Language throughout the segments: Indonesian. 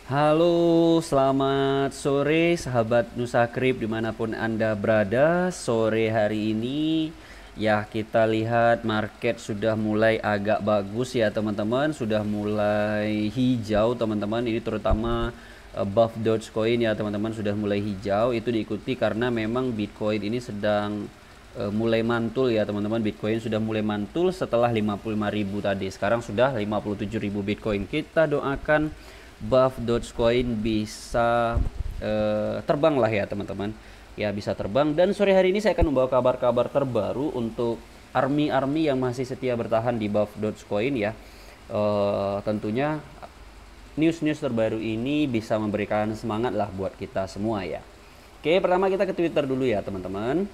Halo, selamat sore sahabat Nusa Krip dimanapun Anda berada. Sore hari ini ya kita lihat market sudah mulai agak bagus ya teman-teman. Sudah mulai hijau teman-teman. Ini terutama buff Dogecoin ya teman-teman sudah mulai hijau. Itu diikuti karena memang Bitcoin ini sedang mulai mantul ya teman-teman. Bitcoin sudah mulai mantul setelah 55.000 tadi. Sekarang sudah 57.000 Bitcoin. Kita doakan buff Dogecoin bisa terbang lah ya teman-teman, ya bisa terbang. Dan sore hari ini saya akan membawa kabar-kabar terbaru untuk army-army yang masih setia bertahan di buff Dogecoin ya. Tentunya news-news terbaru ini bisa memberikan semangat lah buat kita semua ya. Oke, pertama kita ke Twitter dulu ya teman-teman.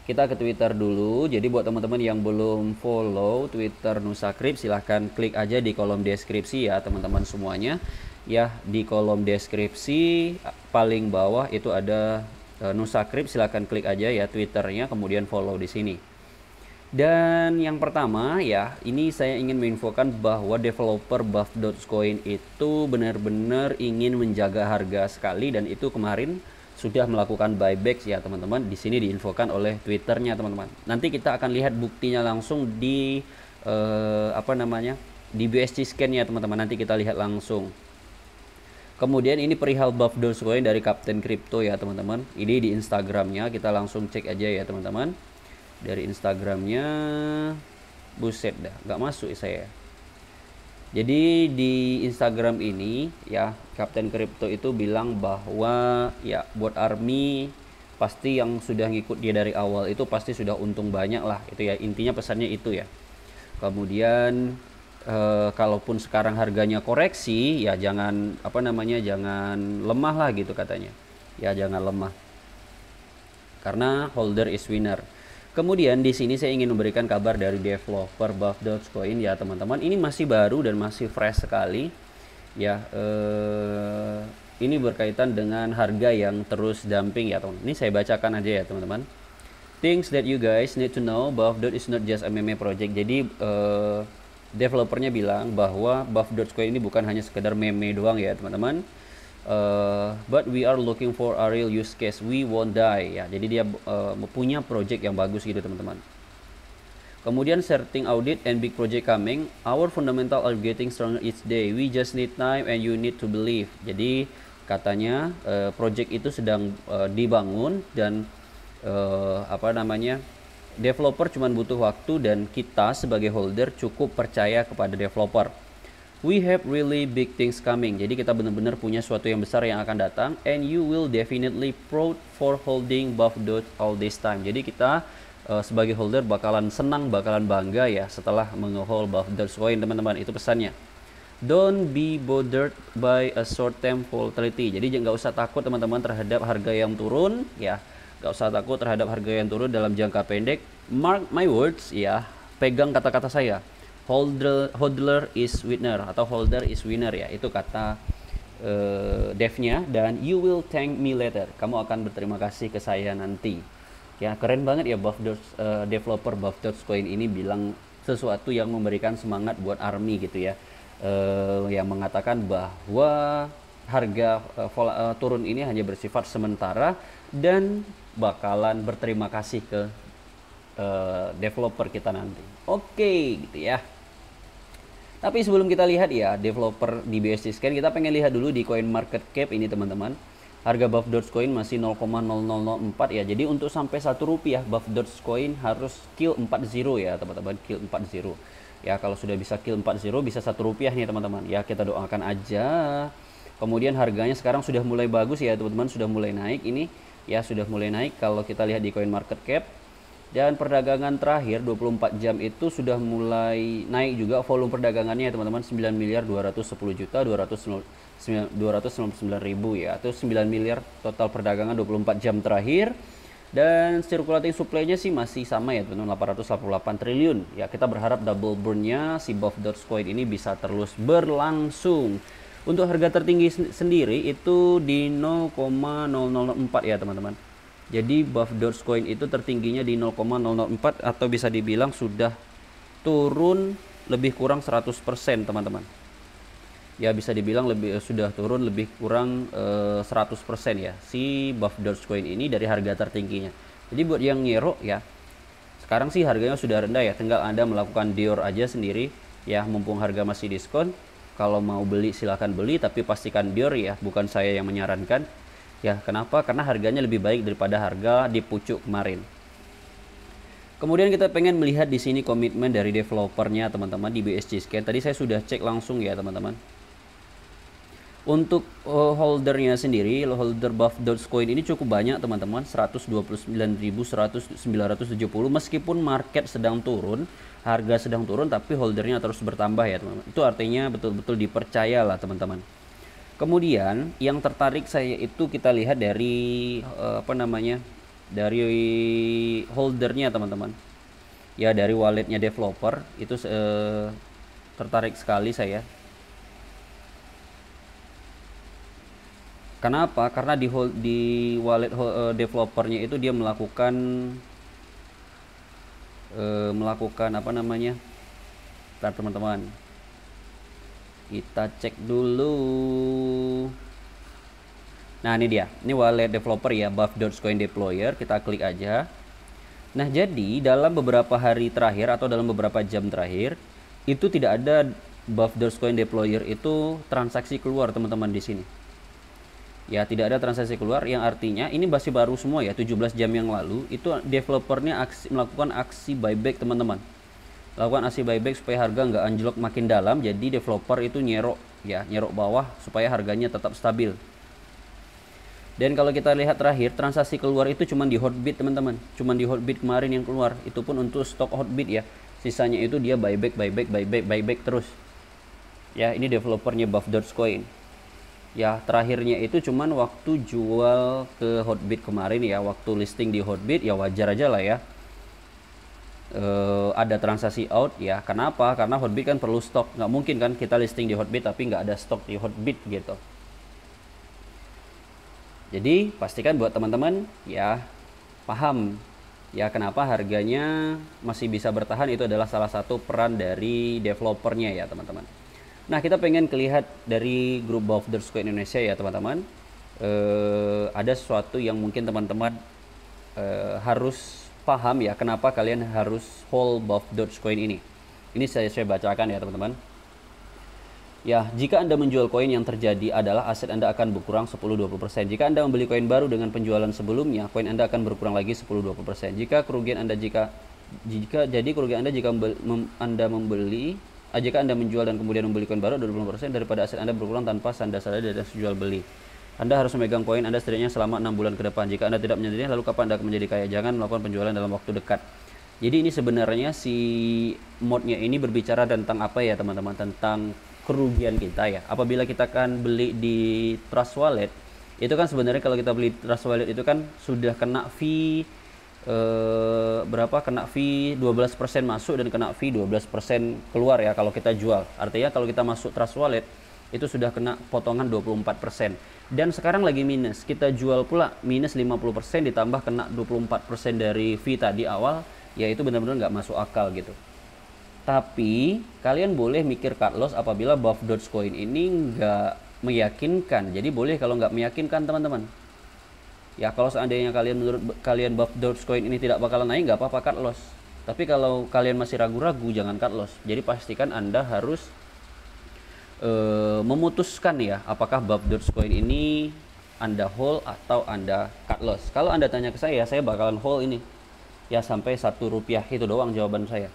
Kita ke Twitter dulu. Jadi buat teman-teman yang belum follow Twitter Nusa Krip, silahkan klik aja di kolom deskripsi ya teman-teman semuanya. Ya, di kolom deskripsi paling bawah itu ada Nusa Krip, silahkan klik aja ya Twitternya, kemudian follow di sini. Dan yang pertama ya, ini saya ingin menginfokan bahwa developer buff Dogecoin itu benar-benar ingin menjaga harga sekali, dan itu kemarin sudah melakukan buyback ya teman-teman. Di sini diinfokan oleh Twitternya teman-teman. Nanti kita akan lihat buktinya langsung di di BSC scan ya teman-teman. Nanti kita lihat langsung. Kemudian ini perihal buff Dogecoin dari Kapten Crypto ya teman-teman. Ini di Instagramnya, kita langsung cek aja ya teman-teman. Dari Instagramnya, buset dah, nggak masuk saya. Jadi di Instagram ini ya Kapten Crypto itu bilang bahwa ya buat army pasti yang sudah ngikut dia dari awal itu pasti sudah untung banyak lah, itu ya intinya pesannya itu ya. Kemudian kalaupun sekarang harganya koreksi ya jangan jangan lemah lah gitu katanya. Ya jangan lemah. Karena holder is winner. Kemudian di sini saya ingin memberikan kabar dari developer buff Dogecoin ya teman-teman. Ini masih baru dan masih fresh sekali. Ya, ini berkaitan dengan harga yang terus dumping ya teman. Ini saya bacakan aja ya teman-teman. Things that you guys need to know, buff Doge is not just a meme project. Jadi developernya bilang bahwa buff Dogecoin ini bukan hanya sekedar meme doang ya teman-teman. But we are looking for a real use case, we won't die ya. Jadi dia punya project yang bagus gitu teman-teman. Kemudian certain audit and big project coming, our fundamental are getting stronger each day, we just need time and you need to believe. Jadi katanya project itu sedang dibangun dan developer cuma butuh waktu dan kita sebagai holder cukup percaya kepada developer. We have really big things coming. Jadi kita benar-benar punya suatu yang besar yang akan datang, and you will definitely proud for holding buff Doge all this time. Jadi kita sebagai holder bakalan senang, bakalan bangga ya setelah menge-hold buff Dogecoin teman-teman. Itu pesannya. Don't be bothered by a short term volatility. Jadi nggak usah takut teman-teman terhadap harga yang turun ya. Nggak usah takut terhadap harga yang turun dalam jangka pendek. Mark my words ya. Pegang kata-kata saya. Hodler is winner atau holder is winner ya, itu kata devnya. Dan you will thank me later, kamu akan berterima kasih ke saya nanti ya. Keren banget ya developer buff Dogecoin ini bilang sesuatu yang memberikan semangat buat army gitu ya, yang mengatakan bahwa harga turun ini hanya bersifat sementara dan bakalan berterima kasih ke developer kita nanti. Oke, gitu ya. Tapi sebelum kita lihat ya developer di BSC Scan, kita pengen lihat dulu di coin market cap ini teman-teman. Harga buff Dogecoin masih 0,0004 ya. Jadi untuk sampai Rp1 buff Dogecoin harus kill 40 ya teman-teman, kill 40. Ya kalau sudah bisa kill 40 bisa Rp1 nih teman-teman. Ya kita doakan aja. Kemudian harganya sekarang sudah mulai bagus ya teman-teman, sudah mulai naik ini. Ya sudah mulai naik kalau kita lihat di coin market cap. Dan perdagangan terakhir 24 jam itu sudah mulai naik juga volume perdagangannya ya teman-teman, 9.210.299.000 ya, atau 9 miliar total perdagangan 24 jam terakhir. Dan circulating supply-nya sih masih sama ya teman-teman, 888 triliun ya. Kita berharap double burn-nya si buff Dogecoin ini bisa terus berlangsung. Untuk harga tertinggi sendiri itu di 0,004 ya teman-teman. Jadi buff Dogecoin itu tertingginya di 0,004 atau bisa dibilang sudah turun lebih kurang 100% teman-teman. ya bisa dibilang lebih sudah turun lebih kurang 100% ya si Buff Dogecoin ini dari harga tertingginya. Jadi buat yang nyero ya, sekarang sih harganya sudah rendah ya, tinggal Anda melakukan Dior aja sendiri ya, mumpung harga masih diskon. Kalau mau beli silahkan beli, tapi pastikan Dior ya, bukan saya yang menyarankan. Ya, kenapa? Karena harganya lebih baik daripada harga di pucuk kemarin. Kemudian kita pengen melihat di sini komitmen dari developernya teman-teman di BSC Scan. Tadi saya sudah cek langsung ya teman-teman. Untuk holdernya sendiri, holder Buff Dogecoin ini cukup banyak teman-teman, 129.970. Meskipun market sedang turun, harga sedang turun, tapi holdernya terus bertambah ya teman-teman. Itu artinya betul-betul dipercaya lah teman-teman. Kemudian yang tertarik saya itu kita lihat dari dari holdernya teman-teman. Ya dari walletnya developer itu tertarik sekali saya. Kenapa? Karena di wallet developernya itu dia melakukan apa namanya? Bentar teman-teman. Kita cek dulu. Nah, ini dia. Ini wallet developer ya, Buff Dogecoin Deployer. Kita klik aja. Nah, jadi dalam beberapa hari terakhir atau dalam beberapa jam terakhir itu tidak ada Buff Dogecoin Deployer itu transaksi keluar teman-teman di sini. Ya, tidak ada transaksi keluar, yang artinya ini masih baru semua ya, 17 jam yang lalu itu developernya melakukan aksi buyback teman-teman. Lakukan aksi buyback supaya harga nggak anjlok makin dalam, jadi developer itu nyerok ya, nyerok bawah supaya harganya tetap stabil. Dan kalau kita lihat terakhir transaksi keluar itu cuma di Hotbit teman-teman, cuma di Hotbit kemarin yang keluar, itu pun untuk stok Hotbit ya. Sisanya itu dia buyback terus. Ya, ini developernya Buff Dogecoin. Ya, terakhirnya itu cuman waktu jual ke Hotbit kemarin ya, waktu listing di Hotbit ya, wajar aja lah ya. Ada transaksi out ya. Kenapa? Karena Hotbit kan perlu stok. Nggak mungkin kan kita listing di Hotbit tapi nggak ada stok di Hotbit gitu. Jadi pastikan buat teman-teman ya paham ya kenapa harganya masih bisa bertahan, itu adalah salah satu peran dari developernya ya teman-teman. Nah, kita pengen lihat dari grup Buff Dogecoin Indonesia ya teman-teman. Ada sesuatu yang mungkin teman-teman harus paham ya, kenapa kalian harus hold Buff Dogecoin ini. Ini saya bacakan ya teman-teman. Ya, jika Anda menjual koin, yang terjadi adalah aset Anda akan berkurang 10-20%. Jika Anda membeli koin baru dengan penjualan sebelumnya, koin Anda akan berkurang lagi 10-20%. Jika kerugian Anda jika kerugian Anda jika Anda membeli jika Anda menjual dan kemudian membeli koin baru 20% daripada aset Anda berkurang tanpa Anda sadari dari jual beli. Anda harus memegang koin Anda setidaknya selama 6 bulan ke depan. Jika Anda tidak menyadarinya, lalu kapan Anda akan menjadi kaya? Jangan melakukan penjualan dalam waktu dekat. Jadi ini sebenarnya si modnya ini berbicara tentang apa ya teman-teman? Tentang kerugian kita ya. Apabila kita akan beli di Trust Wallet, itu kan sebenarnya kalau kita beli Trust Wallet itu kan sudah kena fee kena fee 12% masuk dan kena fee 12% keluar ya kalau kita jual. Artinya kalau kita masuk Trust Wallet itu sudah kena potongan 24%. Dan sekarang lagi minus, kita jual pula minus 50% ditambah kena 24% dari fee tadi awal, ya itu benar-benar nggak masuk akal gitu. Tapi kalian boleh mikir cut loss apabila Buff Dogecoin ini nggak meyakinkan. Jadi boleh kalau nggak meyakinkan teman-teman. Ya, kalau seandainya menurut kalian Buff Dogecoin ini tidak bakalan naik, nggak apa-apa cut loss. Tapi kalau kalian masih ragu-ragu, jangan cut loss. Jadi pastikan Anda harus memutuskan ya, apakah Buff Dogecoin ini Anda hold atau Anda cut loss. Kalau Anda tanya ke saya bakalan hold ini. Ya, sampai Rp1, itu doang jawaban saya.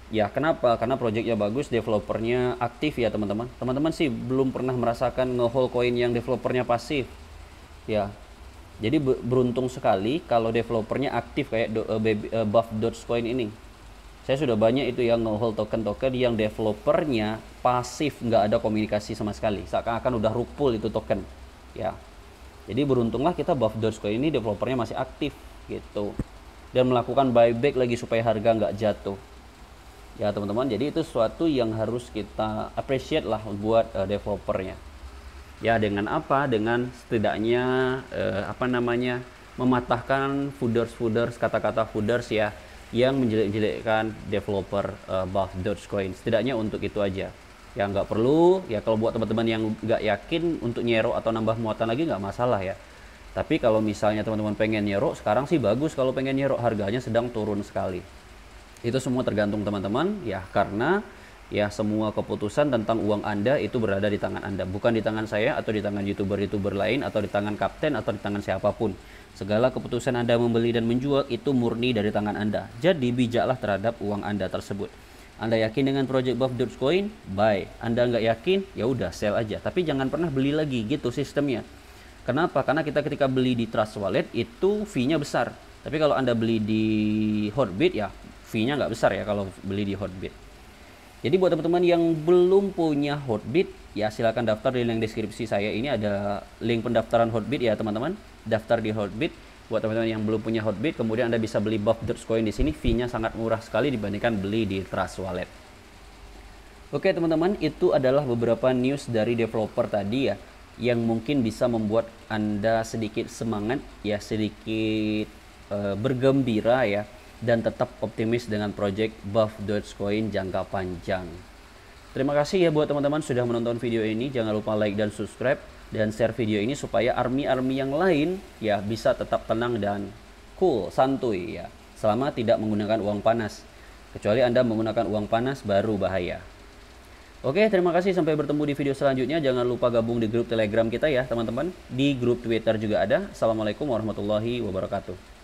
Ya, kenapa? Karena projectnya bagus, developernya aktif ya teman-teman. Teman-teman sih belum pernah merasakan nge-hold koin yang developernya pasif. Ya, jadi beruntung sekali kalau developernya aktif kayak Buff Dogecoin ini. Saya sudah banyak itu yang nge-hold token-token yang developernya pasif, nggak ada komunikasi sama sekali. Seakan-akan udah rupul itu token. Ya, jadi beruntunglah kita Buff Dogecoin ini developernya masih aktif gitu. Dan melakukan buyback lagi supaya harga nggak jatuh. Ya teman-teman, jadi itu sesuatu yang harus kita appreciate lah buat developernya. Ya, dengan apa? Dengan setidaknya mematahkan fooders kata-kata fooders ya yang menjelek-jelekkan developer Buff Dogecoin. Setidaknya untuk itu aja. Ya nggak perlu, ya kalau buat teman-teman yang nggak yakin untuk nyerok atau nambah muatan lagi nggak masalah ya. Tapi kalau misalnya teman-teman pengen nyerok, sekarang sih bagus kalau pengen nyerok, harganya sedang turun sekali. Itu semua tergantung teman-teman ya, karena ya semua keputusan tentang uang Anda itu berada di tangan Anda, bukan di tangan saya atau di tangan YouTuber-YouTuber lain atau di tangan kapten atau di tangan siapapun. Segala keputusan Anda membeli dan menjual itu murni dari tangan Anda. Jadi bijaklah terhadap uang Anda tersebut. Anda yakin dengan project Buff Dogecoin? Buy. Anda nggak yakin? Ya udah sell aja. Tapi jangan pernah beli lagi gitu sistemnya. Kenapa? Karena kita ketika beli di Trust Wallet itu fee-nya besar. Tapi kalau Anda beli di Hotbit ya fee-nya nggak besar ya kalau beli di Hotbit. Jadi buat teman-teman yang belum punya Hotbit, ya silakan daftar di link deskripsi saya. Ini ada link pendaftaran Hotbit ya teman-teman. Daftar di Hotbit. Buat teman-teman yang belum punya Hotbit, kemudian Anda bisa beli Buff Dogecoin di sini. Fee-nya sangat murah sekali dibandingkan beli di Trust Wallet. Oke teman-teman, itu adalah beberapa news dari developer tadi ya, yang mungkin bisa membuat Anda sedikit semangat ya, sedikit bergembira ya, dan tetap optimis dengan project Buff Dogecoin jangka panjang. Terima kasih ya buat teman-teman sudah menonton video ini. Jangan lupa like dan subscribe dan share video ini supaya army-army yang lain ya bisa tetap tenang dan cool, santuy ya, selama tidak menggunakan uang panas. Kecuali Anda menggunakan uang panas baru bahaya. Oke, terima kasih, sampai bertemu di video selanjutnya. Jangan lupa gabung di grup Telegram kita ya teman-teman. Di grup Twitter juga ada. Assalamualaikum warahmatullahi wabarakatuh.